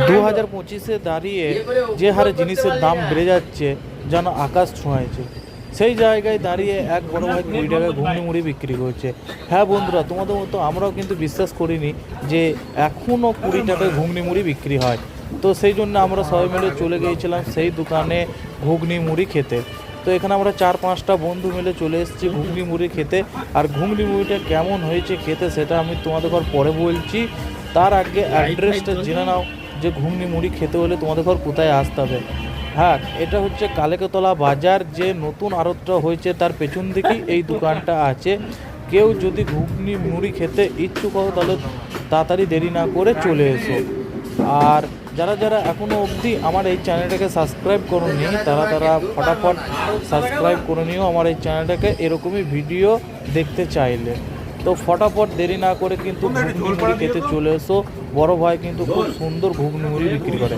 2025-এ দাঁড়িয়ে যে হারে জিনিসের দাম বেড়ে যাচ্ছে যেন আকাশ ছোঁয়াছে, সেই জায়গায় দাঁড়িয়ে এক বড় ভাই 20 টাকায় ঘুগনি মুড়ি বিক্রি করছে। হ্যাঁ বন্ধুরা, তোমাদের মতো আমরাও কিন্তু বিশ্বাস করিনি যে এখনও 20 টাকায় ঘুগনি মুড়ি বিক্রি হয়। তো সেই জন্য আমরা সবাই মিলে চলে গিয়েছিলাম সেই দোকানে ঘুগনি মুড়ি খেতে। তো এখানে আমরা 4-5টা বন্ধু মিলে চলে এসেছি ঘুগনি মুড়ি খেতে। আর ঘুগনি মুড়িটা কেমন হয়েছে খেতে সেটা আমি তোমাদের ঘর পরে বলছি। তার আগে অ্যাড্রেসটা জেনে নাও যে ঘুগনি মুড়ি খেতে হলে তোমাদের ঘর কোথায় আসতে হবে। হ্যাঁ, এটা হচ্ছে কালেকতলা বাজার, যে নতুন আড়তটা হয়েছে তার পেছন দিকেই এই দোকানটা আছে। কেউ যদি ঘুগনি মুড়ি খেতে ইচ্ছুক হও তাহলে তাড়াতাড়ি দেরি না করে চলে এসো। আর যারা যারা এখনও অবধি আমার এই চ্যানেলটাকে সাবস্ক্রাইব করোনি তারা ফটাফট সাবস্ক্রাইব করে নিও আমার এই চ্যানেলটাকে, এরকমই ভিডিও দেখতে চাইলে। তো ফটাফট দেরি না করে কিন্তু ঘুগনি মুড়ি খেতে চলে এসো। বড় ভাই কিন্তু খুব সুন্দর ঘুগনি মুড়ি বিক্রি করে।